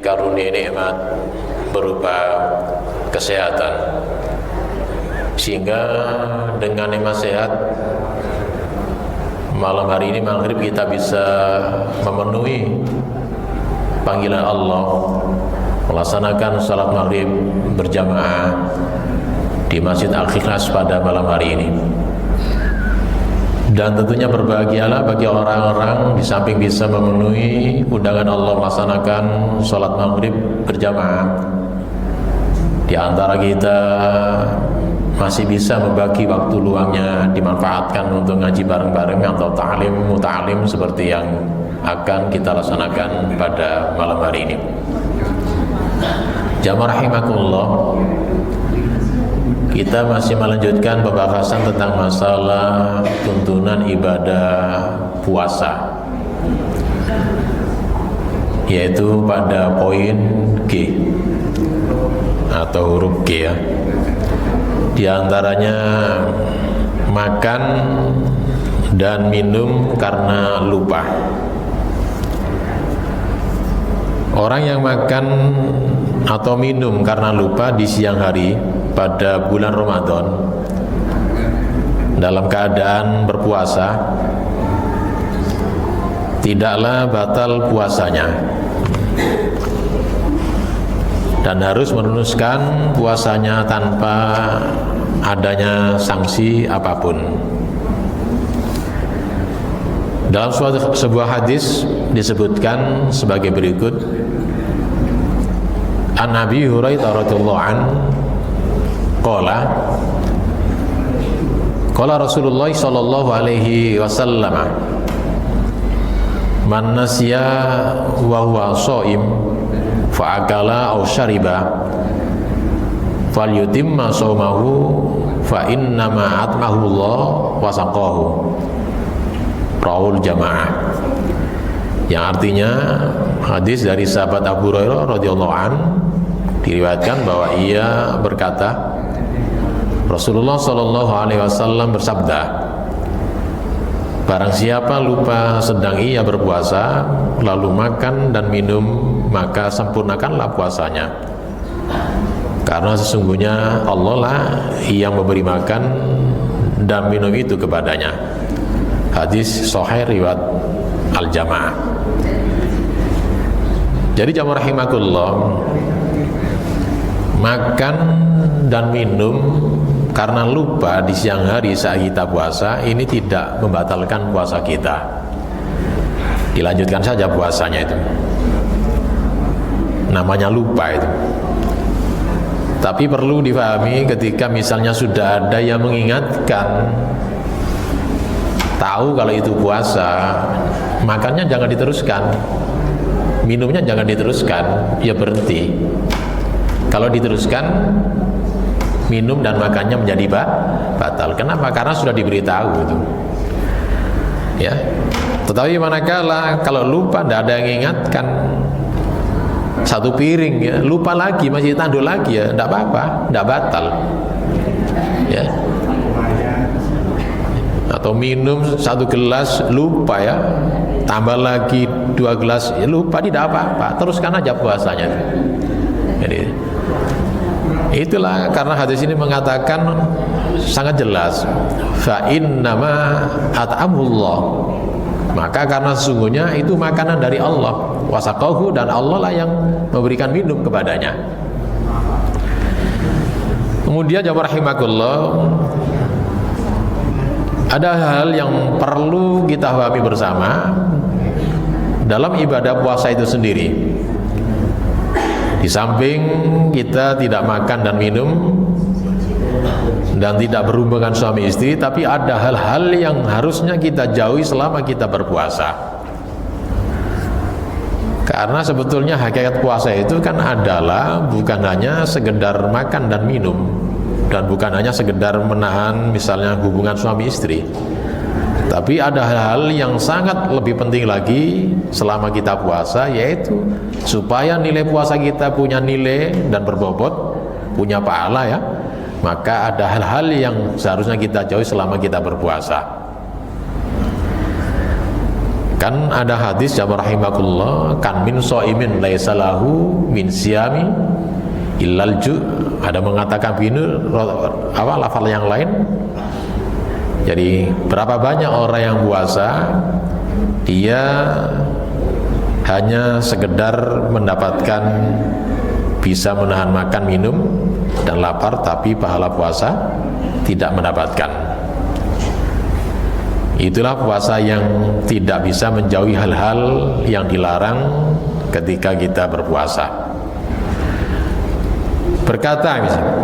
karunia nikmat berupa kesehatan, sehingga dengan nikmat sehat malam hari ini maghrib kita bisa memenuhi panggilan Allah, melaksanakan salat maghrib berjamaah di Masjid Al-Ikhlas pada malam hari ini. Dan tentunya berbahagialah bagi orang-orang di samping bisa memenuhi undangan Allah melaksanakan salat maghrib berjamaah, di antara kita masih bisa membagi waktu luangnya dimanfaatkan untuk ngaji bareng-bareng atau ta'lim muta'alim seperti yang akan kita laksanakan pada malam hari ini. Jamaah rahimakumullah, kita masih melanjutkan pembahasan tentang masalah tuntunan ibadah puasa, yaitu pada poin G atau huruf G ya. Di antaranya makan dan minum karena lupa. Orang yang makan atau minum karena lupa di siang hari pada bulan Ramadan dalam keadaan berpuasa, tidaklah batal puasanya dan harus meneruskan puasanya tanpa adanya sanksi apapun. Dalam sebuah hadis disebutkan sebagai berikut: An Abi Hurairah radhiyallahu anhu qala Rasulullah sallallahu alaihi wasallam, man nasiya wa huwa shaim fa'akala aw syariba falyutimma shaumahu fa innama atmahu Allah wa saqahu, rawul jamaah. Yang artinya hadis dari sahabat Abu Hurairah radhiyallahu an diriwayatkan bahwa ia berkata, Rasulullah sallallahu alaihi wasallam bersabda, barang siapa lupa sedang ia berpuasa lalu makan dan minum, maka sempurnakanlah puasanya, karena sesungguhnya Allah lah yang memberi makan dan minum itu kepadanya. Hadis sahih riwayat Al-Jamaah. Jadi jamaah rahimakumullah, makan dan minum karena lupa di siang hari saat kita puasa ini tidak membatalkan puasa kita. Dilanjutkan saja puasanya itu. Namanya lupa itu. Tapi perlu difahami ketika misalnya sudah ada yang mengingatkan, tahu kalau itu puasa, makannya jangan diteruskan, minumnya jangan diteruskan, ya berhenti. Kalau diteruskan, minum dan makannya menjadi batal. Kenapa? Karena sudah diberitahu itu. Ya. Tetapi manakala kalau lupa, tidak ada yang ingatkan, satu piring ya, lupa lagi, masih tanduk lagi ya, tidak apa-apa, tidak batal. Ya. Atau minum satu gelas lupa ya, tambah lagi 2 gelas ya, lupa, tidak apa-apa, teruskan aja puasanya. Jadi itulah karena hadis ini mengatakan sangat jelas, fa innama at'amullah, maka karena sesungguhnya itu makanan dari Allah, wasaqahu, dan Allah lah yang memberikan minum kepadanya. Kemudian jamaah rahimakumullah, ada hal yang perlu kita pahami bersama dalam ibadah puasa itu sendiri. Di samping kita tidak makan dan minum dan tidak berhubungan suami istri, tapi ada hal-hal yang harusnya kita jauhi selama kita berpuasa. Karena sebetulnya hakikat puasa itu kan adalah bukan hanya sekedar makan dan minum, dan bukan hanya sekedar menahan misalnya hubungan suami istri, tapi ada hal-hal yang sangat lebih penting lagi selama kita puasa, yaitu supaya nilai puasa kita punya nilai dan berbobot, punya pahala ya, maka ada hal-hal yang seharusnya kita jauhi selama kita berpuasa. Kan ada hadis jamaah rahimakumullah, kan min shaimin laisa lahu min siyami illal ju'. Ada mengatakan begini lafal yang lain. Jadi berapa banyak orang yang puasa dia hanya sekedar mendapatkan bisa menahan makan, minum dan lapar, tapi pahala puasa tidak mendapatkan. Itulah puasa yang tidak bisa menjauhi hal-hal yang dilarang ketika kita berpuasa. Berkata misalnya,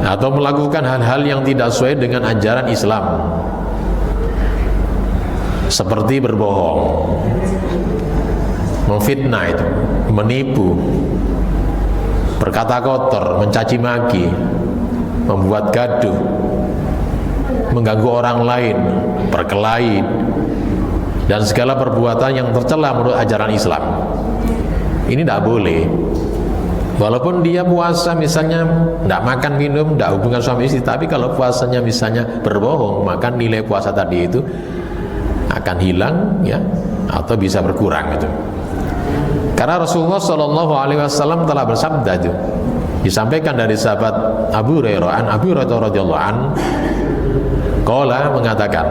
atau melakukan hal-hal yang tidak sesuai dengan ajaran Islam, seperti berbohong, memfitnah itu, menipu, berkata kotor, mencaci maki, membuat gaduh, mengganggu orang lain, berkelahi, dan segala perbuatan yang tercela menurut ajaran Islam. Ini tidak boleh. Walaupun dia puasa misalnya tidak makan minum, tidak hubungan suami istri, tapi kalau puasanya misalnya berbohong, maka nilai puasa tadi itu akan hilang, ya, atau bisa berkurang itu. Karena Rasulullah SAW telah bersabda itu, disampaikan dari sahabat Abu Hurairah radhiyallahu anhu, qala mengatakan,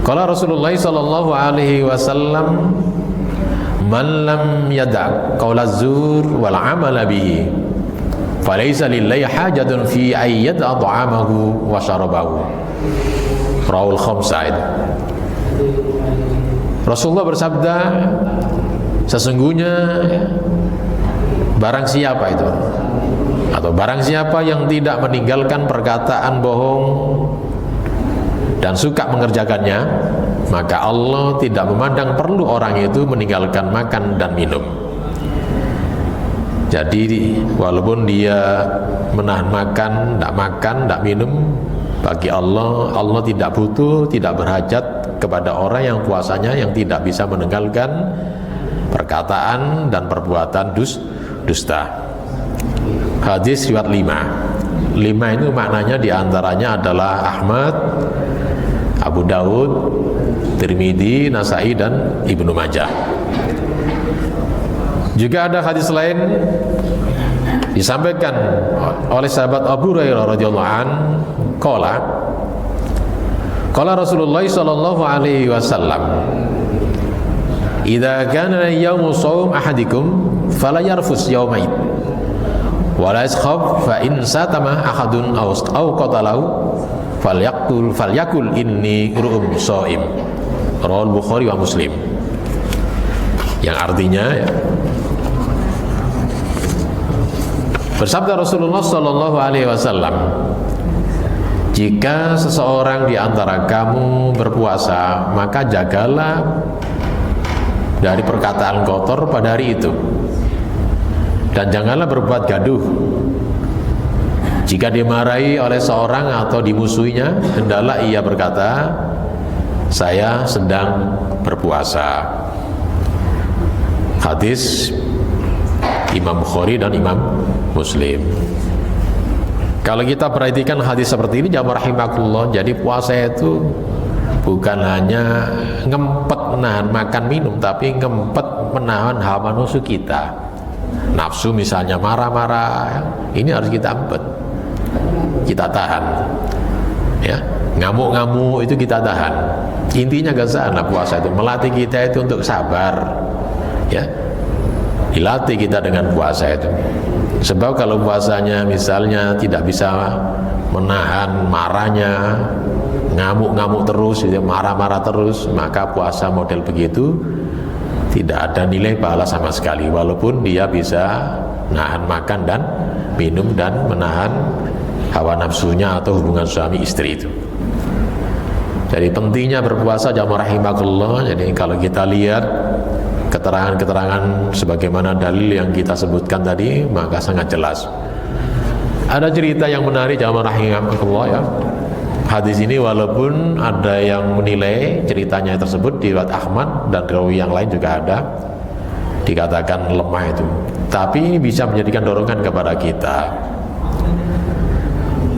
qala Rasulullah SAW, man lam yada' qaula zur wal amala bihi falaysa lillahi hajatun fi ayyad at'amahu wa syarabahu. Rawul khamsah. Rasulullah bersabda, sesungguhnya barang siapa itu, atau barang siapa yang tidak meninggalkan perkataan bohong dan suka mengerjakannya, maka Allah tidak memandang perlu orang itu meninggalkan makan dan minum. Jadi walaupun dia menahan makan, tidak minum, bagi Allah, Allah tidak butuh, tidak berhajat kepada orang yang puasanya yang tidak bisa meninggalkan perkataan dan perbuatan dusta. Hadis riwayat 5 itu maknanya diantaranya adalah Ahmad, Abu Daud, Tirmidzi, Nasai, dan Ibnu Majah. Juga ada hadis lain disampaikan oleh sahabat Abu Hurairah radhiyallahu anhu, qala Rasulullah sallallahu alaihi wasallam, idza kana yaumu shaum ahadikum fala yarfus yaumaid wala yaskhab, fa in satama ahadun aw qatalahu falyakul inni ru'um shaim. Rawal Bukhari wa Muslim. Yang artinya, ya, bersabda Rasulullah sallallahu alaihi wasallam, jika seseorang di antara kamu berpuasa, maka jagalah dari perkataan kotor pada hari itu, dan janganlah berbuat gaduh. Jika dimarahi oleh seorang atau dimusuhinya, hendaklah ia berkata, saya sedang berpuasa. Hadis Imam Bukhari dan Imam Muslim. Kalau kita perhatikan hadis seperti ini, jamaah rahimakumullah, jadi puasa itu bukan hanya ngempet menahan makan minum, tapi ngempet menahan hawa nafsu kita. Nafsu misalnya marah-marah, ini harus kita empet, kita tahan, ya. Ngamuk-ngamuk itu kita tahan. Intinya ke sana puasa itu, melatih kita itu untuk sabar, ya. Dilatih kita dengan puasa itu. Sebab kalau puasanya misalnya tidak bisa menahan marahnya, ngamuk-ngamuk terus, marah-marah terus, maka puasa model begitu tidak ada nilai pahala sama sekali, walaupun dia bisa nahan makan dan minum dan menahan hawa nafsunya atau hubungan suami istri itu. Jadi pentingnya berpuasa jamaah rahimakumullah. Jadi kalau kita lihat keterangan-keterangan sebagaimana dalil yang kita sebutkan tadi, maka sangat jelas. Ada cerita yang menarik jamaah rahimakumullah, ya. Hadis ini walaupun ada yang menilai ceritanya tersebut di riwayat Ahmad dan rawi yang lain juga ada dikatakan lemah itu, tapi ini bisa menjadikan dorongan kepada kita.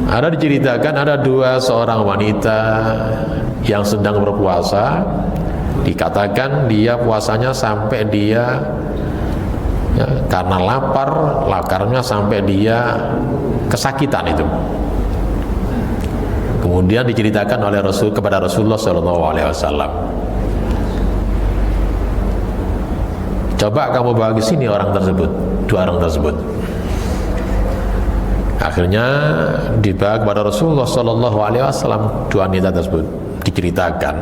Ada diceritakan ada seorang wanita yang sedang berpuasa, Dikatakan dia puasanya sampai dia ya, karena laparnya sampai dia kesakitan itu. Kemudian diceritakan oleh kepada Rasulullah SAW. Coba kamu bawa ke sini dua orang tersebut. Akhirnya dibawa kepada Rasulullah SAW, dua wanita tersebut. Diceritakan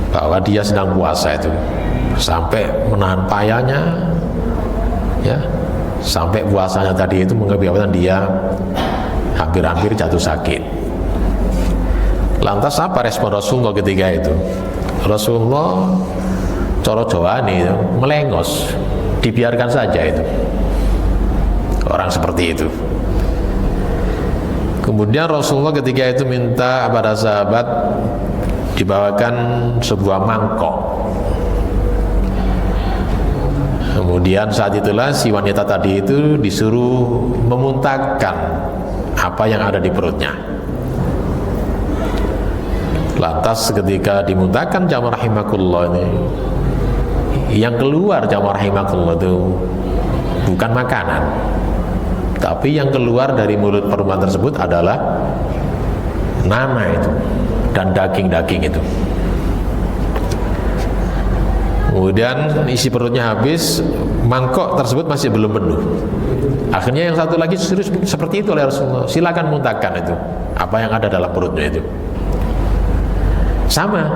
bahwa dia sedang puasa itu, sampai menahan payahnya, ya, sampai puasanya tadi itu mengakibatkan dia hampir-hampir jatuh sakit. Lantas apa respon Rasulullah ketika itu? Rasulullah coro Jawane itu melengos, dibiarkan saja itu orang seperti itu. Kemudian Rasulullah ketika itu minta pada sahabat dibawakan sebuah mangkok. Kemudian saat itulah si wanita tadi itu disuruh memuntahkan apa yang ada di perutnya. Lantas ketika dimuntahkan jamaah rahimakumullah ini, yang keluar jamaah rahimakumullah itu bukan makanan, tapi yang keluar dari mulut perempuan tersebut adalah nanah itu dan daging-daging itu. Kemudian isi perutnya habis, mangkok tersebut masih belum penuh. Akhirnya yang satu lagi seperti itu oleh Rasulullah, silakan muntahkan itu apa yang ada dalam perutnya itu. Sama,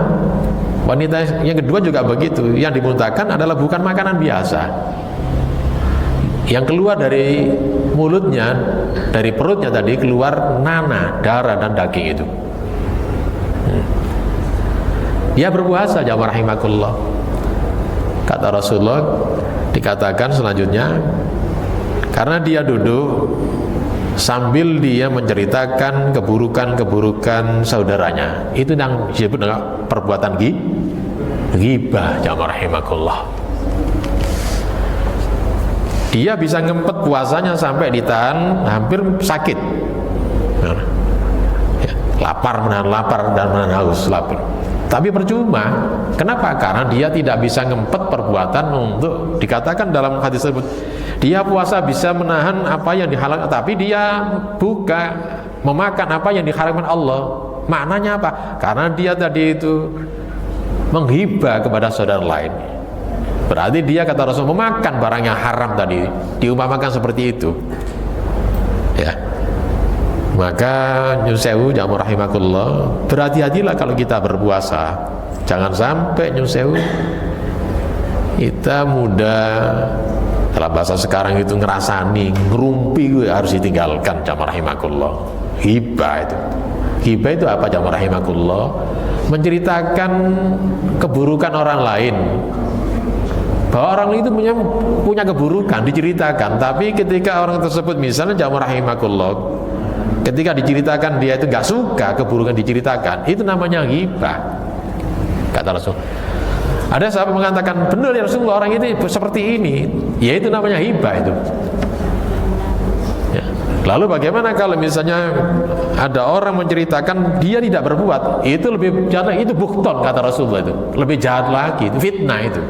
wanita yang kedua juga begitu. Yang dimuntahkan adalah bukan makanan biasa. Yang keluar dari mulutnya, dari perutnya tadi keluar nanah, darah dan daging itu. Dia berpuasa jamaah rahimakumullah. Kata Rasulullah, dikatakan selanjutnya, karena dia duduk sambil dia menceritakan keburukan-keburukan saudaranya, itu yang disebut dengan perbuatan ghibah jamaah rahimakumullah. Dia bisa ngempet puasanya sampai ditahan hampir sakit, ya, menahan lapar dan menahan haus lapar. Tapi percuma. Kenapa? Karena dia tidak bisa ngempet perbuatan untuk dikatakan dalam hadis tersebut, dia puasa bisa menahan apa yang dihalalkan, tapi dia bukan memakan apa yang diharamkan Allah. Maknanya apa? Karena dia tadi itu menghibah kepada saudara lain. Berarti dia, kata Rasul, memakan barang yang haram tadi, diumpamakan seperti itu. Ya. Maka nyusewu jamaah rahimakumullah, berhati-hatilah kalau kita berpuasa. Jangan sampai nyusewu kita mudah, dalam bahasa sekarang itu ngerasani, ngerumpi, harus ditinggalkan jamaah rahimakumullah. Hibah itu. Hibah itu apa jamaah rahimakumullah? Menceritakan keburukan orang lain. Bahwa orang itu punya keburukan diceritakan, tapi ketika orang tersebut misalnya jamaah rahimakumullah, ketika diceritakan dia itu nggak suka keburukan diceritakan, itu namanya ghibah, kata Rasul. Ada sahabat mengatakan, benar ya Rasulullah, orang itu seperti ini, ya itu namanya ghibah itu. Ya. Lalu bagaimana kalau misalnya ada orang menceritakan dia tidak berbuat, itu lebih jahat, itu buhton, kata Rasulullah, itu lebih jahat lagi, itu fitnah itu.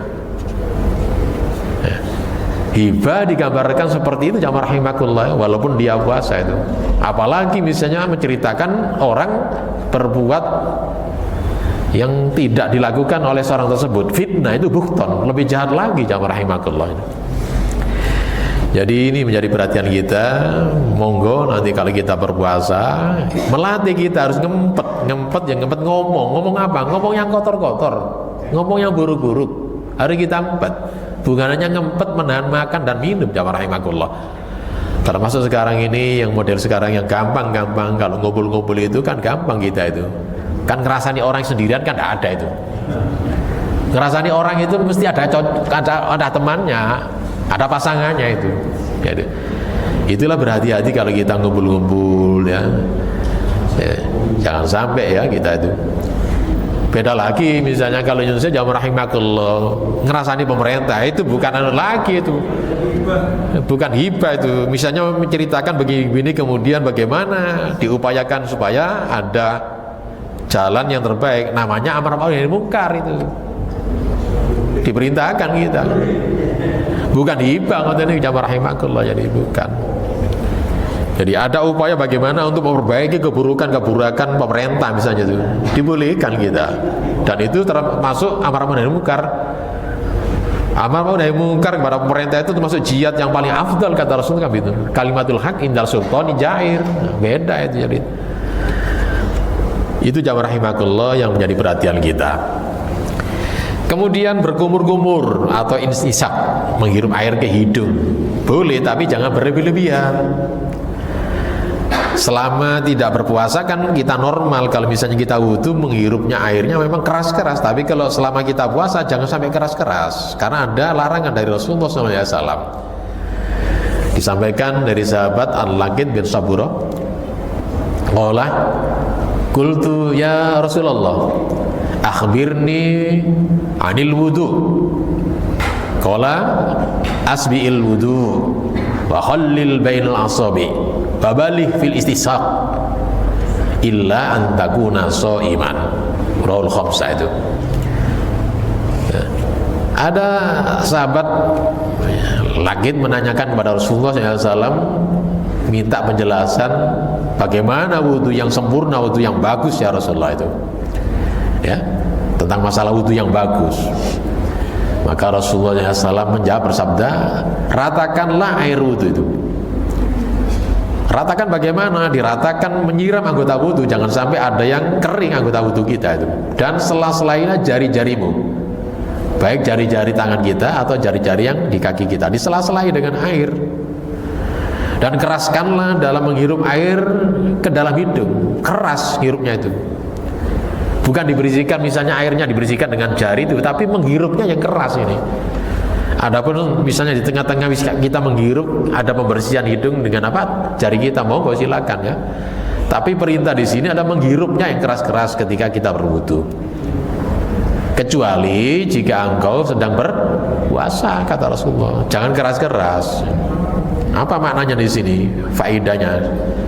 Hibah digambarkan seperti itu jamaah rahimakumullah, walaupun dia puasa itu. Apalagi misalnya menceritakan orang berbuat yang tidak dilakukan oleh seorang tersebut, fitnah itu buhton, lebih jahat lagi jamaah rahimakumullah. Jadi ini menjadi perhatian kita. Monggo nanti kalau kita berpuasa, melatih kita harus ngempet ngomong apa? Ngomong yang kotor-kotor, ngomong yang buruk-buruk. Harus kita empet. Bukan hanya ngempet menahan makan dan minum jamaah rahimakumullah. Termasuk sekarang ini yang model sekarang yang gampang, kalau ngumpul-ngumpul itu kan gampang kita itu. Kan ngerasani orang sendirian kan tidak ada itu. Ngerasani orang itu mesti ada temannya, ada pasangannya itu. Jadi, itulah berhati-hati kalau kita ngumpul-ngumpul ya. Jangan sampai ya kita itu. Beda lagi misalnya kalau Indonesia jamaah rahimakumullah ngerasani pemerintah, itu bukan anu lagi, itu bukan hibah itu. Misalnya menceritakan begini kemudian bagaimana diupayakan supaya ada jalan yang terbaik, namanya amar ma'ruf nahi munkar. Itu diperintahkan kita, bukan hibah. Ngoten iki rahimakumullah, jadi bukan. Jadi ada upaya bagaimana untuk memperbaiki keburukan-keburukan pemerintah misalnya, itu dibolehkan kita, dan itu termasuk amar ma'ruf nahi munkar. Amar ma'ruf nahi munkar kepada pemerintah itu termasuk jihad yang paling afdal, kata Rasul kan itu. Kalimatul haq indal sultani jair. Beda itu. Jadi itu jamaah rahimakumullah yang menjadi perhatian kita. Kemudian berkumur-kumur atau istisaq, menghirup air ke hidung, boleh, tapi jangan berlebih-lebihan. Selama tidak berpuasa kan kita normal, kalau misalnya kita wudu menghirupnya airnya memang keras-keras, tapi kalau selama kita puasa jangan sampai keras-keras, karena ada larangan dari Rasulullah SAW. Disampaikan dari sahabat Al-Laqid bin Sabura, qala qultu ya Rasulullah akhbirni anil wudu, qala asbi'il wudu wa khallil bainal asabi babalih fil istisaq illa an takuna sha'iman. Rawal khamsah itu. Ya. Ada sahabat Laqid menanyakan kepada Rasulullah SAW, minta penjelasan bagaimana wudhu yang sempurna, wudhu yang bagus ya Rasulullah itu, ya, tentang masalah wudhu yang bagus. Maka Rasulullah SAW menjawab bersabda, ratakanlah air wudhu itu. Ratakan bagaimana? Diratakan menyiram anggota wudhu, jangan sampai ada yang kering anggota wudhu kita itu. Dan sela-selainya jari-jarimu, baik jari-jari tangan kita atau jari-jari yang di kaki kita, disela-selai dengan air. Dan keraskanlah dalam menghirup air ke dalam hidung, keras hirupnya itu. Bukan diberisikan, misalnya airnya diberisikan dengan jari itu, tapi menghirupnya yang keras ini. Adapun misalnya di tengah-tengah kita menghirup, ada pembersihan hidung dengan apa? Jari kita, monggo silakan ya. Tapi perintah di sini ada menghirupnya yang keras-keras ketika kita berwudu. Kecuali jika engkau sedang berpuasa, kata Rasulullah, jangan keras-keras. Apa maknanya di sini? Faedahnya,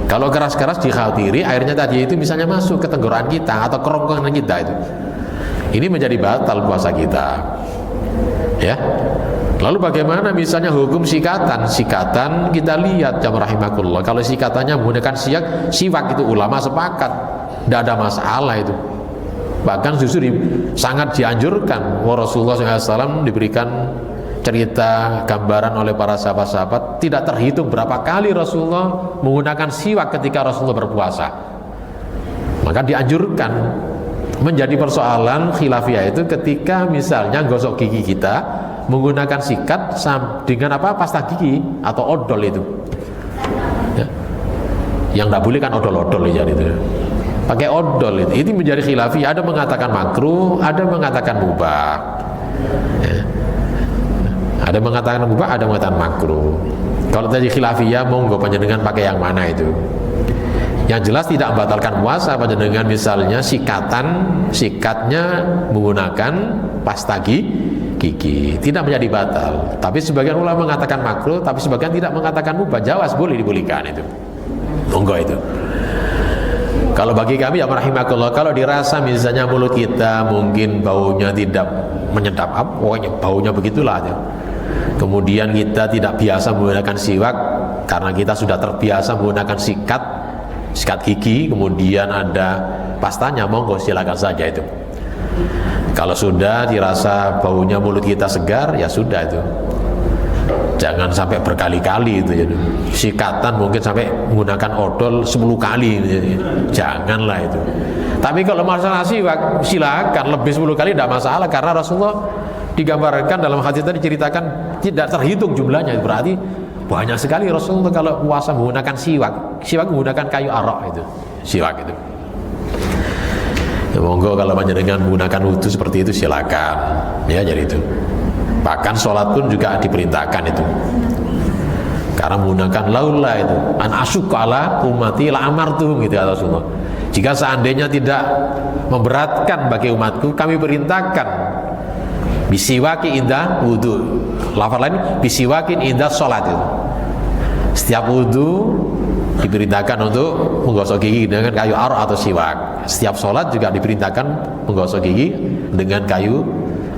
kalau keras-keras dikhawatiri airnya tadi itu misalnya masuk ke tenggorokan kita atau kerongkongan kita itu, ini menjadi batal puasa kita, ya. Lalu bagaimana misalnya hukum sikatan? Sikatan kita lihat jamaah rahimakumullah, kalau sikatannya menggunakan siwak itu ulama sepakat, tidak ada masalah itu. Bahkan justru sangat dianjurkan. Rasulullah SAW diberikan cerita gambaran oleh para sahabat-sahabat, tidak terhitung berapa kali Rasulullah menggunakan siwak ketika Rasulullah berpuasa. Maka dianjurkan. Menjadi persoalan khilafiyah itu ketika misalnya gosok gigi kita menggunakan sikat dengan apa? Pasta gigi atau odol itu, ya. Yang tidak boleh kan odol-odol ya itu. Pakai odol itu menjadi khilafiyah. Ada mengatakan makruh, ada mengatakan mubah, ya. Ada mengatakan mubah, ada mengatakan makruh. Kalau tadi khilafiyah, monggo panjenengan pakai yang mana itu. Yang jelas tidak membatalkan puasa panjenengan misalnya sikatnya menggunakan pasta gigi, tidak menjadi batal. Tapi sebagian ulama mengatakan makruh, tapi sebagian tidak mengatakan mubah, jawaz, boleh dibolehkan itu. Monggo itu. Kalau bagi kami ya rahimakumullah, kalau dirasa misalnya mulut kita mungkin baunya tidak menyedap, pokoknya baunya begitulah ya. Kemudian kita tidak biasa menggunakan siwak karena kita sudah terbiasa menggunakan sikat gigi, kemudian ada pastanya, monggo silakan saja itu. Kalau sudah dirasa baunya mulut kita segar, ya sudah itu. Jangan sampai berkali-kali itu ya. Sikatan mungkin sampai menggunakan odol 10 kali gitu, ya. Janganlah itu. Tapi kalau masalah siwak, silakan lebih 10 kali tidak masalah, karena Rasulullah digambarkan dalam hadis tadi diceritakan tidak terhitung jumlahnya, berarti banyak sekali Rasulullah kalau puasa menggunakan siwak menggunakan kayu arak itu, siwak itu. Ya, monggo kalau panjenengan menggunakan wudu seperti itu silakan, ya jadi itu. Bahkan sholat pun juga diperintahkan itu, karena menggunakan laula itu an asyukala umati la amartuhum gitu ya Rasulullah. Jika seandainya tidak memberatkan bagi umatku, kami perintahkan bisiwaki indah wudu. Lafaz lain bisiwakin indah sholat itu. Setiap wudu diperintahkan untuk menggosok gigi dengan kayu arok atau siwak. Setiap sholat juga diperintahkan menggosok gigi dengan kayu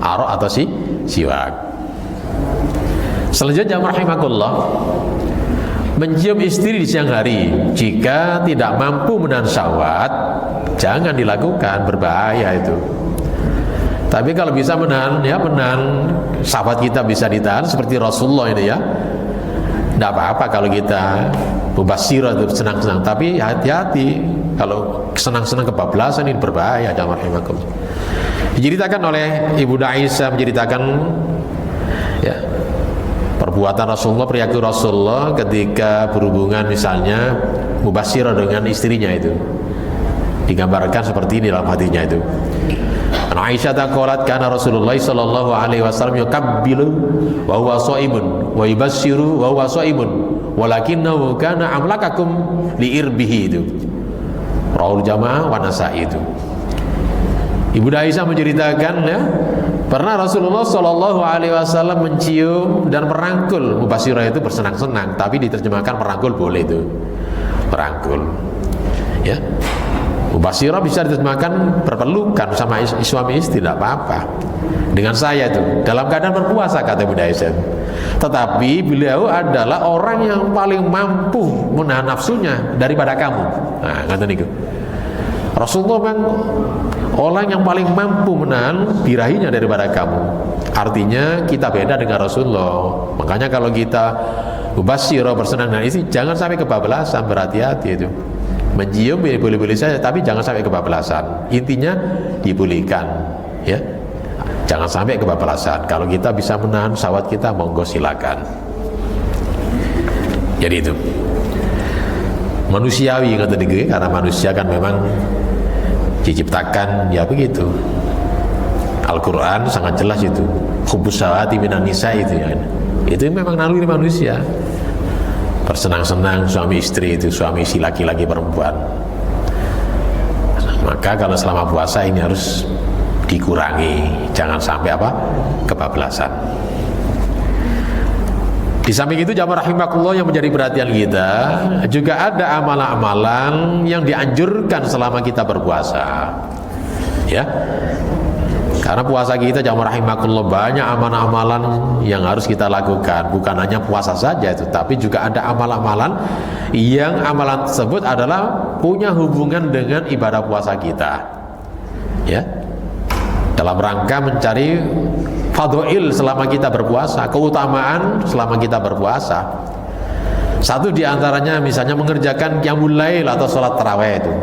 arok atau siwak. Selanjutnya rahimakumullah, mencium istri di siang hari jika tidak mampu menahan syahwat, jangan dilakukan, berbahaya itu. Tapi kalau bisa menahan, ya menahan syahwat kita bisa ditahan seperti Rasulullah ini ya. Tidak apa-apa kalau kita mubasyirah itu senang-senang, tapi hati-hati kalau senang-senang kebablasan ini berbahaya. Diceritakan oleh Ibu Aisyah, menceritakan ya, perbuatan Rasulullah, perilaku Rasulullah ketika berhubungan misalnya mubasyirah dengan istrinya itu. Digambarkan seperti ini dalam hatinya itu. Aisyah taqalat kana Rasulullah sallallahu alaihi wasallam yukabbilu wa huwa shaimun wa yubasyshiru wa huwa shaimun walakinnahu kana amlakakum li irbihi itu. Rawul Jamaah wa Nasa'i itu. Ibu Aisyah menceritakan ya, pernah Rasulullah sallallahu alaihi wasallam mencium dan merangkul. Mubasyirah itu bersenang-senang, tapi diterjemahkan merangkul boleh itu. Merangkul. Ya. Mubasyirah bisa diterjemahkan berpelukan sama suami istri, tidak apa-apa. Dengan saya itu dalam keadaan berpuasa, kata Bunda Aisyah. Tetapi beliau adalah orang yang paling mampu menahan nafsunya daripada kamu. Nah, kata niku. Rasulullah memang orang yang paling mampu menahan birahinya daripada kamu. Artinya kita beda dengan Rasulullah. Makanya kalau kita mubasyirah bersenang dengan istri, jangan sampai kebablasan, berhati-hati itu. Mencium boleh-boleh saja, tapi jangan sampai kebablasan. Intinya dibolehkan, ya. Jangan sampai kebablasan. Kalau kita bisa menahan syahwat kita, monggo silakan. Jadi itu manusiawi kata gue, karena manusia kan memang diciptakan ya begitu. Al-Quran sangat jelas itu. Hubbus syahwati minan nisa itu ya. Itu memang naluri manusia. Bersenang-senang suami istri itu, suami si laki-laki perempuan. Maka kalau selama puasa ini harus dikurangi, jangan sampai apa? Kebablasan. Di samping itu jamaah rahimakumullah yang menjadi perhatian kita, juga ada amalan-amalan yang dianjurkan selama kita berpuasa. Ya. Karena puasa kita jamaah rahimakumullah banyak amalan-amalan yang harus kita lakukan, bukan hanya puasa saja itu, tapi juga ada amalan-amalan yang amalan tersebut adalah punya hubungan dengan ibadah puasa kita. Ya. Dalam rangka mencari fadhil selama kita berpuasa, keutamaan selama kita berpuasa. Satu diantaranya misalnya mengerjakan qiyamul lail atau sholat tarawih itu.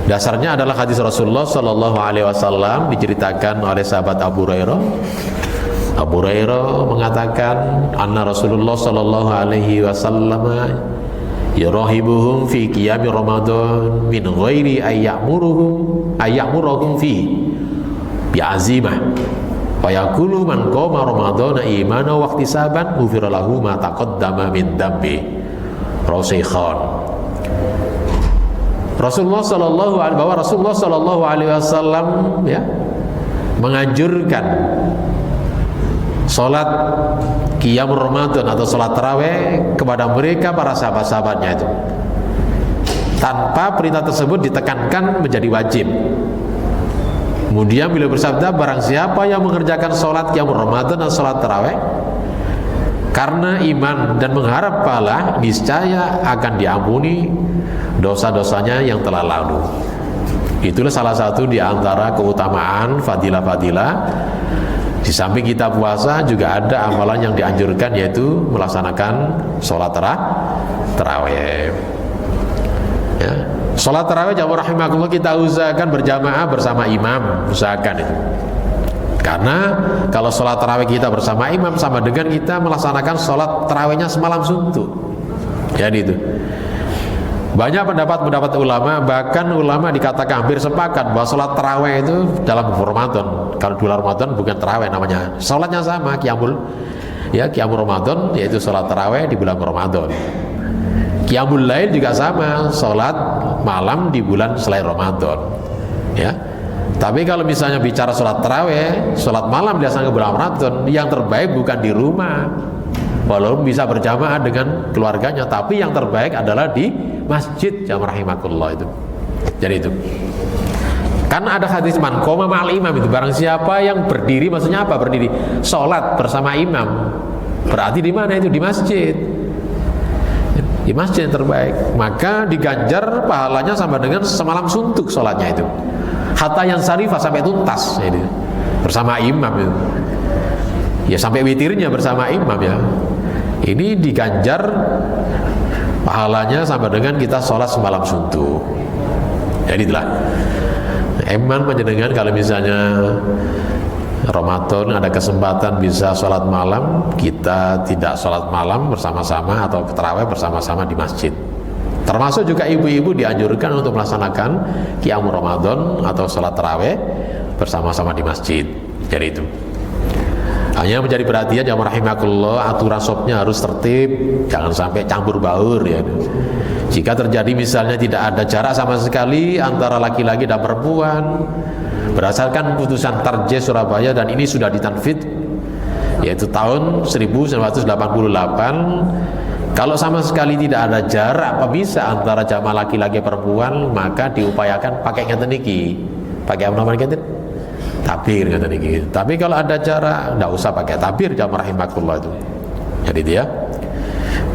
Dasarnya adalah hadis Rasulullah sallallahu alaihi wasallam, diceritakan oleh sahabat Abu Hurairah. Abu Hurairah mengatakan anna Rasulullah sallallahu alaihi wasallam yurahibuhum fi qiyam Ramadan min ghairi ayyamuruhum fi bi'azimah wa yaqulu man qama Ramadana imana wa ihtisaban ghufira lahu ma taqaddama min dambi. Rawahu Rasulullah sallallahu alaihi wasallam ya menganjurkan salat qiyam Ramadan atau salat tarawih kepada mereka para sahabat-sahabatnya itu. Tanpa perintah tersebut ditekankan menjadi wajib. Kemudian beliau bersabda, barang siapa yang mengerjakan salat qiyam Ramadan atau salat tarawih karena iman dan mengharap pahala, niscaya akan diampuni dosa-dosanya yang telah lalu. Itulah salah satu di antara keutamaan fadilah-fadilah. Di samping kita puasa juga ada amalan yang dianjurkan, yaitu melaksanakan sholat tarawih. Ya. Sholat tarawih jamaah rahimakumullah kita usahakan berjamaah bersama imam, usahakan itu. Karena kalau sholat tarawih kita bersama imam sama dengan kita melaksanakan sholat tarawihnya semalam suntuk. Jadi itu. Banyak pendapat ulama, bahkan ulama dikatakan hampir sepakat bahwa sholat tarawih itu dalam Ramadan. Kalau di bulan Ramadan bukan tarawih namanya, sholatnya sama, qiyamul Ramadan, yaitu sholat tarawih di bulan Ramadan. Qiyamul lail juga sama, sholat malam di bulan selain Ramadan. Ya. Tapi kalau misalnya bicara sholat tarawih, sholat malam dilaksanakan ke bulan Ramadan, yang terbaik bukan di rumah, walaupun bisa berjamaah dengan keluarganya, tapi yang terbaik adalah di masjid. Jamaah rahimakumullah itu. Jadi itu. Karena ada hadis man qoma ma'al imam, itu barang siapa yang berdiri, maksudnya apa berdiri? Salat bersama imam. Berarti di mana itu? Di masjid. Di masjid yang terbaik. Maka diganjar pahalanya sama dengan semalam suntuk salatnya itu. Hatta yang sarifah, sampai tuntas ini. Bersama imam itu. Ya sampai witirnya bersama imam ya. Ini diganjar pahalanya sama dengan kita sholat semalam suntuk. Jadi itulah. Eman panjenengan kalau misalnya Ramadan ada kesempatan bisa sholat malam, kita tidak sholat malam bersama-sama atau tarawih bersama-sama di masjid. Termasuk juga ibu-ibu dianjurkan untuk melaksanakan qiyamul Ramadan atau sholat tarawih bersama-sama di masjid. Jadi itu. Hanya menjadi perhatian jamaah rahimakumullah, aturan sopnya harus tertib, jangan sampai campur baur ya. Jika terjadi misalnya tidak ada jarak sama sekali antara laki-laki dan perempuan, berdasarkan putusan Tarjih Surabaya, dan ini sudah ditanfid yaitu tahun 1988, kalau sama sekali tidak ada jarak pemisah antara jamaah laki-laki perempuan, maka diupayakan pakai ngeten niki. Pakai apa namanya ngeten? Tabir ngeten niki. Tapi kalau ada jarak enggak usah pakai tabir jamaah rahimakumullah itu. Jadi dia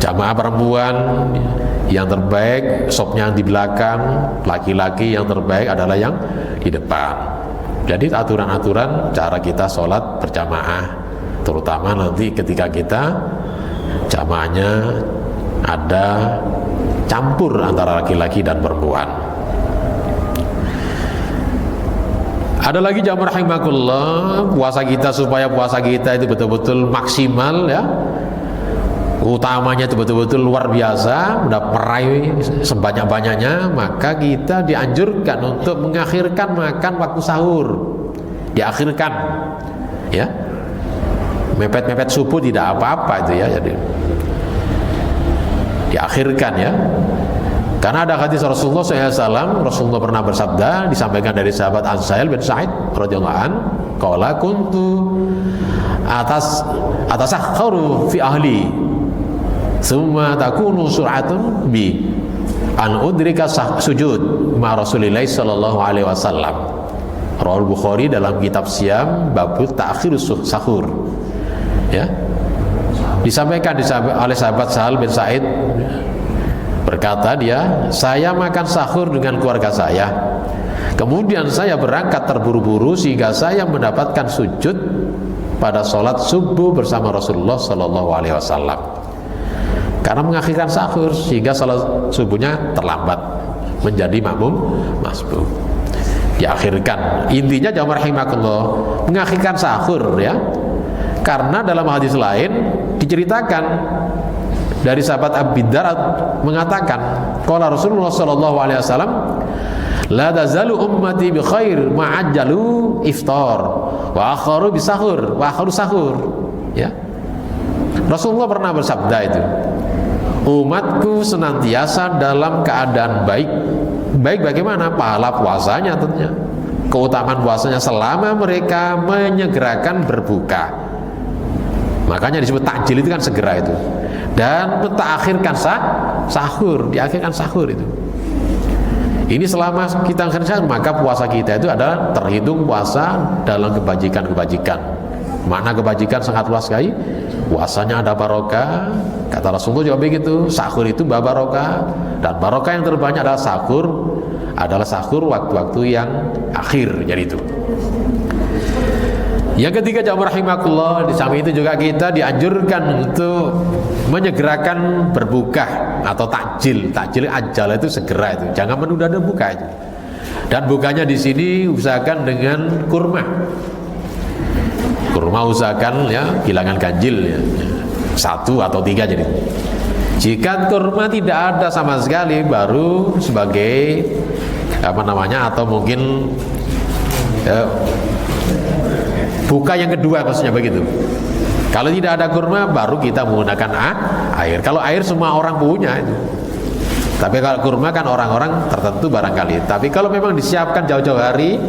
jamaah perempuan yang terbaik sopnya yang di belakang, laki-laki yang terbaik adalah yang di depan. Jadi aturan-aturan cara kita sholat berjamaah, terutama nanti ketika kita jamaahnya ada campur antara laki-laki dan perempuan. Ada lagi jamaah rahimakumullah, puasa kita, supaya puasa kita itu betul-betul maksimal ya, utamanya itu betul-betul luar biasa, meraih sebanyak-banyaknya, maka kita dianjurkan untuk mengakhirkan makan waktu sahur. Diakhirkan ya, mepet-mepet subuh tidak apa-apa itu ya, jadi diakhirkan ya. Karena ada hadis Rasulullah SAW, Rasulullah pernah bersabda, disampaikan dari sahabat An-Sa'il bin Sa'id radhiyallahu an, qala kuntu atasakharu fi ahli summa takunu sur'atun bi an udrika sujud ma Rasulillah sallallahu alaihi wasallam. Rawal Bukhari dalam kitab Siyam babut ta'khirus sahur. Ya. Disampaikan oleh sahabat Sa'al bin Sa'id, berkata dia, saya makan sahur dengan keluarga saya, kemudian saya berangkat terburu-buru sehingga saya mendapatkan sujud pada sholat subuh bersama Rasulullah sallallahu alaihi wasallam. Karena mengakhirkan sahur sehingga sholat subuhnya terlambat menjadi makmum masbuk. Diakhirkan, intinya jamaah rahimakumullah, mengakhirkan sahur ya. Karena dalam hadis lain diceritakan dari sahabat Abi Dar mengatakan, qala Rasulullah sallallahu alaihi wasallam, la tazalu ummati bi khair ma'ajjalu iftar wa akharu bisahur wa akharu sahur ya. Rasulullah pernah bersabda itu, umatku senantiasa dalam keadaan baik. Baik bagaimana? Pahala puasanya tentunya, keutamaan puasanya selama mereka menyegerakan berbuka. Makanya disebut takjil itu kan segera itu. Dan mentakhirkan sahur, diakhirkan sahur itu. Ini selama kita akhirkan, maka puasa kita itu adalah terhitung puasa dalam kebajikan-kebajikan. Makna kebajikan sangat luas sekali. Puasanya ada barokah, kata Rasulullah juga begitu. Sahur itu barokah, dan barokah yang terbanyak adalah sahur waktu-waktu yang akhir. Jadi itu. Yang ketiga jamaah rahimakumullah, di samping itu juga kita dianjurkan untuk menyegerakan berbuka atau takjil. Takjil ajal itu segera itu, jangan menunda buka itu. Dan bukanya di sini usahakan dengan kurma. Kurma usahakan ya, hilangkan ganjil ya. 1 atau 3 jadi. Jika kurma tidak ada sama sekali, baru sebagai apa namanya, atau mungkin buka yang kedua, maksudnya begitu. Kalau tidak ada kurma, baru kita menggunakan air. Kalau air semua orang punya itu. Tapi kalau kurma kan orang-orang tertentu barangkali. Tapi kalau memang disiapkan jauh-jauh hari,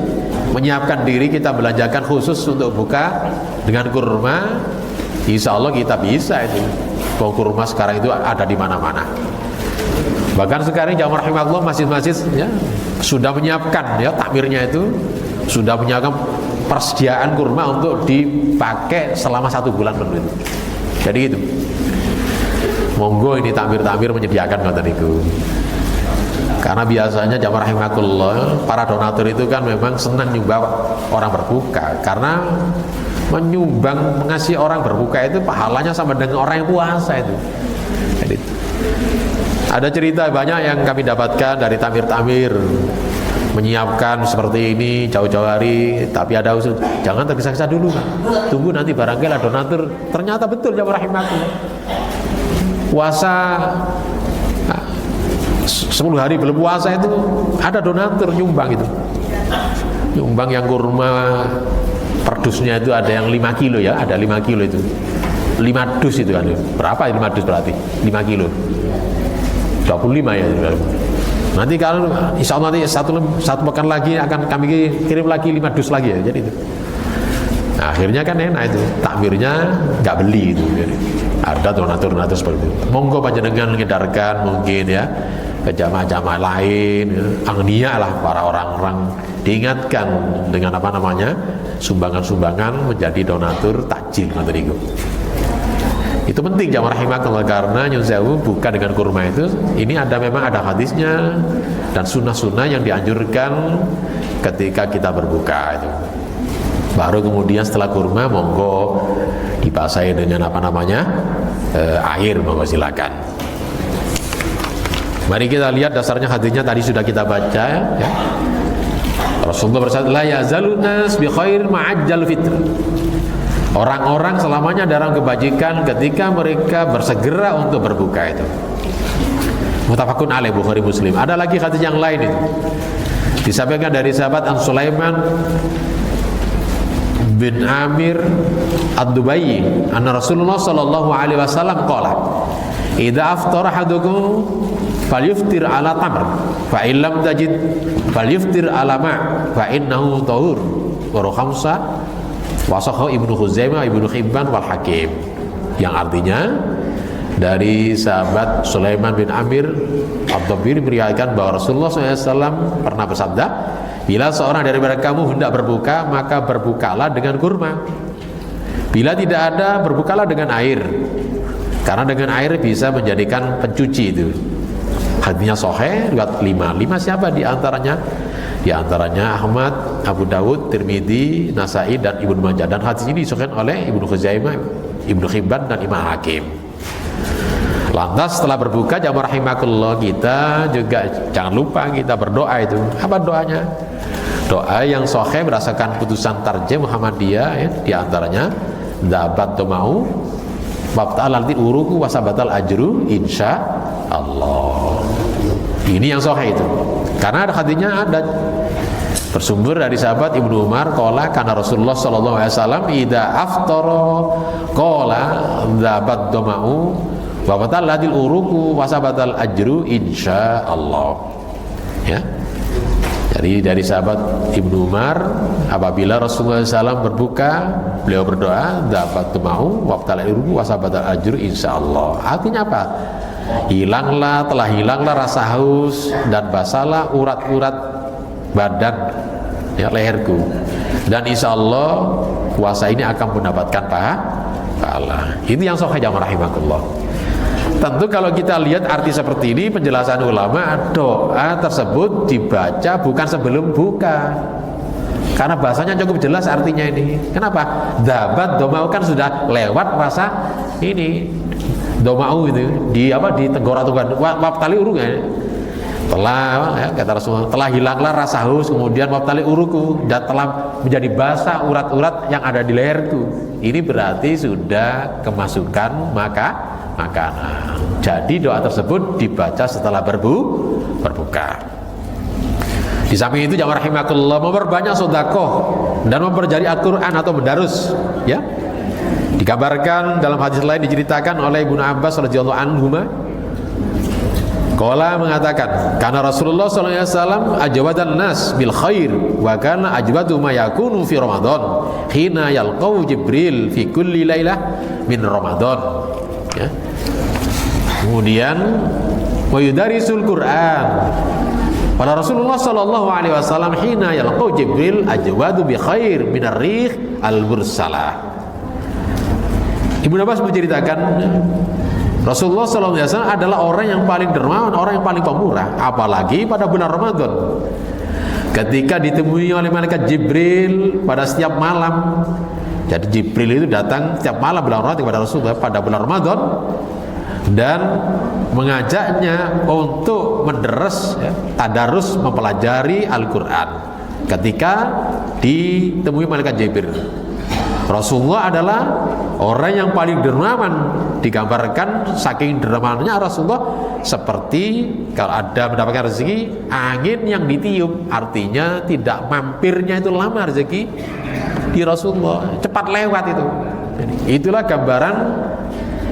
menyiapkan diri, kita belanjakan khusus untuk buka dengan kurma, Insya Allah kita bisa itu. Kurma sekarang itu ada di mana-mana. Bahkan sekarang jamaah rahimahullah masjid-masjid ya sudah menyiapkan ya takmirnya itu sudah menyiapkan persediaan kurma untuk dipakai selama 1 bulan penuh itu. Jadi itu. Monggo ini takmir-takmir menyediakan ngoten niku. Karena biasanya jamaah rahimahullah para donatur itu kan memang senang nyumbang orang berbuka, karena menyumbang mengasihi orang berbuka itu pahalanya sama dengan orang yang puasa itu. Jadi ada cerita banyak yang kami dapatkan dari tamir-tamir menyiapkan seperti ini jauh-jauh hari, tapi ada usul jangan tergesa-gesa dulu kan, tunggu nanti barangkali ada donatur. Ternyata betul jamaah rahimahullah, puasa 10 hari belum puasa itu ada donatur nyumbang itu, nyumbang yang kurma perdusnya itu ada yang 5 kilo ya, ada 5 kilo itu 5 dus itu kan, berapa 5 dus berarti 5 kilo 25 ya. Nanti kalau insya Allah nanti satu pekan lagi akan kami kirim lagi 5 dus lagi ya. Jadi itu nah, akhirnya kan enak itu takmirnya nggak beli itu. Jadi, ada donatur-donatur seperti itu. Monggo panjenengan ngedarkan mungkin ya ke jamaah-jamaah lain ya. Agnia lah para orang-orang diingatkan dengan apa namanya sumbangan-sumbangan menjadi donatur takjil ngoten. Itu penting jamaah rahimakumullah, karena nyun sewu buka dengan kurma itu ini ada memang ada hadisnya dan sunnah-sunnah yang dianjurkan ketika kita berbuka itu. Baru kemudian setelah kurma monggo dibasahi dengan apa namanya air, monggo silakan. Mari kita lihat dasarnya hadisnya tadi sudah kita baca ya. Rasulullah bersabda la yazalun nas bi khair ma'ajjal fitr. Orang-orang selamanya dalam kebajikan ketika mereka bersegera untuk berbuka itu. Muttafaqun alaih, Bukhari Muslim. Ada lagi hadis yang lain itu. Disampaikan dari sahabat An Sulaiman bin Amir Ad-Dubayyi, anna Rasulullah sallallahu alaihi wasallam qala, "Idza aftara ahadukum falyuftir ala tamr, fa in lam tajid falyuftir ala ma', fa innahu tahur." Wa khamsa Wasakho Ibnu Khuzaimah, Ibnu Hibban wal Hakim, yang artinya dari sahabat Sulaiman bin Amir Ad-Dubayyi meriwayatkan bahwa Rasulullah SAW pernah bersabda, bila seorang dari kamu hendak berbuka maka berbukalah dengan kurma, bila tidak ada berbukalah dengan air, karena dengan air bisa menjadikan pencuci itu. Hadisnya sahih riwayat 5 siapa di antaranya? Di antaranya Ahmad, Abu Dawud, Tirmidzi, Nasai dan Ibnu Majah, dan hadis ini disahihkan oleh Ibnu Khuzaimah, Ibnu Hibban dan Imam Hakim. Lantas setelah berbuka jamaah rahimakumullah, kita juga jangan lupa kita berdoa itu. Apa doanya? Doa yang sahih berdasarkan putusan Tarjih Muhammadiyah ya, di antaranya dapat domau wabtal alti uruku wasabatal ajru insya Allah. Ini yang sahih itu. Karena ada hadisnya ada bersumber dari sahabat Ibnu Umar qala kana Rasulullah sallallahu alaihi wasallam idza aftara qala dapat domau wa batal ladil uruku wasabatal ajru insyaallah ya. Jadi dari sahabat Ibnu Umar, apabila Rasulullah SAW berbuka, beliau berdoa dapat domau wa batal uruku wasabatal ajru insyaallah. Artinya apa? Telah hilanglah rasa haus dan basalah urat-urat badan ya, leherku, dan insya Allah puasa ini akan mendapatkan pahala. Ini yang sahih jamaah rahimakumullah. Tentu kalau kita lihat arti seperti ini, penjelasan ulama, doa tersebut dibaca bukan sebelum buka, karena bahasanya cukup jelas artinya ini. Kenapa? Dapat domau kan sudah lewat rasa ini domau itu di tenggorokan wabtali uruknya telah ya, kata Rasulullah telah hilanglah rasa haus, kemudian wabtali uruku, dan telah menjadi basah urat-urat yang ada di leherku. Ini berarti sudah kemasukan makanan. Jadi doa tersebut dibaca setelah berbuka. Di samping itu jamaah rahimakumullah, memperbanyak sedekah dan mempelajari Al-Qur'an atau mendarus ya. Dikabarkan dalam hadis lain diceritakan oleh Ibnu Abbas radhiyallahu anhuma Qala mengatakan, karena Rasulullah SAW ajwadan nas bil khair wa kana ajwadu ma yakunu fi Ramadan hina yalqau Jibril fi kulli lailah min Ramadan. Ya. Kemudian wa yudarisul Quran. Pada Rasulullah SAW hina yalqau Jibril ajwadu bi khair min ar-rih al-bursalah. Ibnu Abbas menceritakan Rasulullah SAW adalah orang yang paling dermawan, orang yang paling pemurah, apalagi pada bulan Ramadan. Ketika ditemui oleh malaikat Jibril pada setiap malam. Jadi Jibril itu datang setiap malam bulan Ramadan kepada Rasulullah pada bulan Ramadan dan mengajaknya untuk menderes, ya, tadarus mempelajari Al-Quran. Ketika ditemui malaikat Jibril, Rasulullah adalah orang yang paling dermawan. Digambarkan saking dermawannya Rasulullah seperti kalau ada mendapatkan rezeki angin yang ditiup, artinya tidak mampirnya itu lama rezeki di Rasulullah, cepat lewat itu. Jadi, itulah gambaran,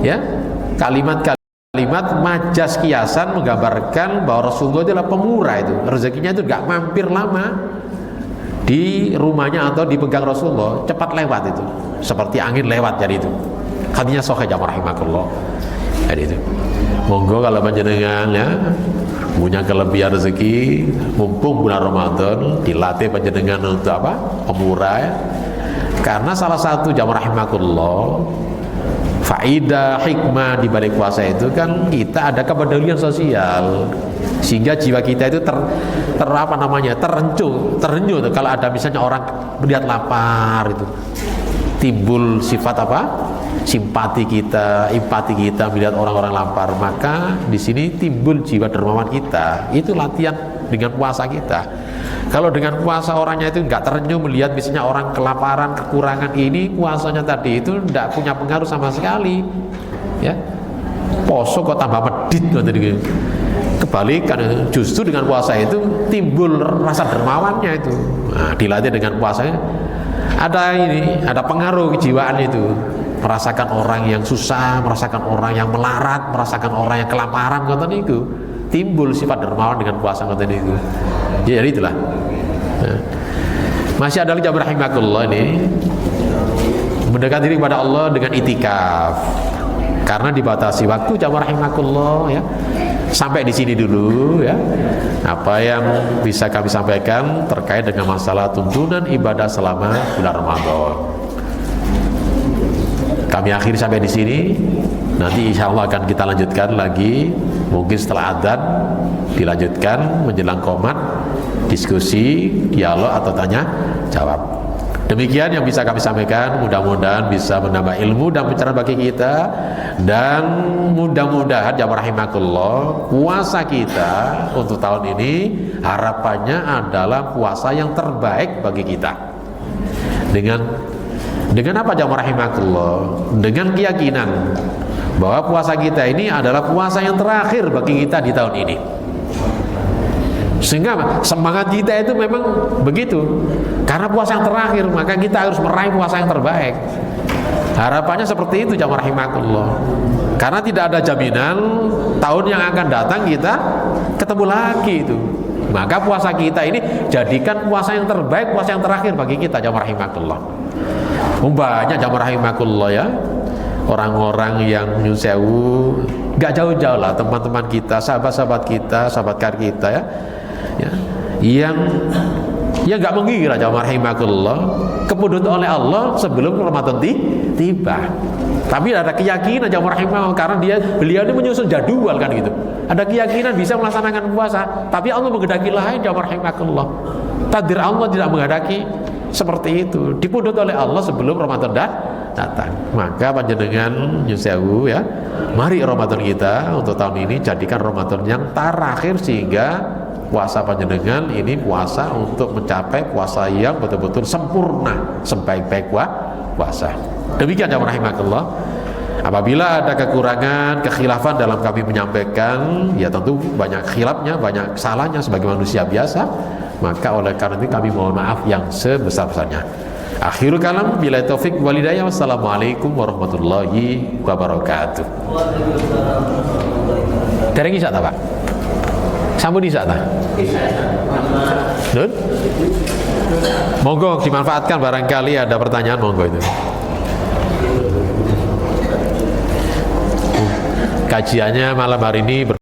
ya, kalimat-kalimat majas kiasan menggambarkan bahwa Rasulullah adalah pemurah, itu rezekinya itu gak mampir lama di rumahnya atau dipegang Rasulullah, cepat lewat itu, seperti angin lewat. Jadi itu hadisnya sahih jamaah rahimakumullah. Jadi itu monggo kalau panjenengan ya punya kelebihan rezeki mumpung bulan Ramadan, dilatih panjenengan untuk apa? Pemurah, ya. Karena salah satu jamaah rahimakumullah faidah hikmah di balik puasa itu kan kita ada kepedulian sosial, sehingga jiwa kita itu terenyuh kalau ada misalnya orang melihat lapar, itu timbul sifat apa? Simpati kita, empati kita melihat orang-orang lapar, maka di sini timbul jiwa dermawan kita. Itu latihan dengan puasa kita. Kalau dengan puasa orangnya itu nggak terenyuh melihat misalnya orang kelaparan, kekurangan, ini puasanya tadi itu tidak punya pengaruh sama sekali, ya. Poso kok tambah medit gitu. Kebalikan, justru dengan puasa itu timbul rasa dermawannya itu. Nah, dilatih dengan puasanya ada pengaruh kejiwaan itu, merasakan orang yang susah, merasakan orang yang melarat, merasakan orang yang kelaparan, ngoten niku. Timbul sifat dermawan dengan puasa ngoten niku. Jadi itulah. Nah, masih ada lagi jamaah rahimakumullah ini mendekati diri kepada Allah dengan itikaf. Karena dibatasi waktu jamaah rahimakumullah, ya. Sampai di sini dulu, ya. Apa yang bisa kami sampaikan terkait dengan masalah tuntunan ibadah selama bulan Ramadan. Kami akhiri sampai di sini. Nanti insya Allah akan kita lanjutkan lagi, mungkin setelah adzan dilanjutkan menjelang qomat, diskusi, dialog atau tanya jawab. Demikian yang bisa kami sampaikan, mudah-mudahan bisa menambah ilmu dan pencerahan bagi kita, dan mudah-mudahan jamaah rahimakumullah puasa kita untuk tahun ini harapannya adalah puasa yang terbaik bagi kita. Dengan apa jamaah rahimakumullah? Dengan keyakinan bahwa puasa kita ini adalah puasa yang terakhir bagi kita di tahun ini. Sehingga semangat kita itu memang begitu. Karena puasa yang terakhir, maka kita harus meraih puasa yang terbaik. Harapannya seperti itu jamaah rahimakumullah. Karena tidak ada jaminan tahun yang akan datang kita ketemu lagi itu. Maka puasa kita ini jadikan puasa yang terbaik, puasa yang terakhir bagi kita jamaah rahimakumullah. Banyak jamaah rahimakumullah, ya, orang-orang yang nyun sewu, gak jauh-jauh lah teman-teman kita, sahabat-sahabat kita, sahabat kar kita, ya, yang gak mengira jamaah rahimakumullah kepudut oleh Allah sebelum Ramadan tiba. Tapi ada keyakinan jamaah rahimakumullah karena beliau ini menyusun jadwal kan gitu. Ada keyakinan bisa melaksanakan puasa, tapi Allah menghendaki lain jamaah rahimakumullah. Takdir Allah tidak menghendaki seperti itu, dipudut oleh Allah sebelum Ramadan datang. Maka panjenengan nyun sewu, ya, mari Ramadan kita untuk tahun ini jadikan Ramadan yang terakhir, sehingga puasa panjenengan ini puasa untuk mencapai puasa yang betul-betul sempurna, sebaik-baik puasa. Demikian jamaah rahimakumullah. Apabila ada kekurangan, kekhilafan dalam kami menyampaikan, ya tentu banyak khilafnya, banyak kesalahannya sebagai manusia biasa, maka oleh karena itu kami mohon maaf yang sebesar-besarnya. Akhirul kalam, billahi taufik wal hidayah. Wassalamualaikum warahmatullahi wabarakatuh. Dereng isya ta, Pak? Sampun isa ta? Nun? Monggo dimanfaatkan, barangkali ada pertanyaan, monggo itu. Kajiannya malam hari ini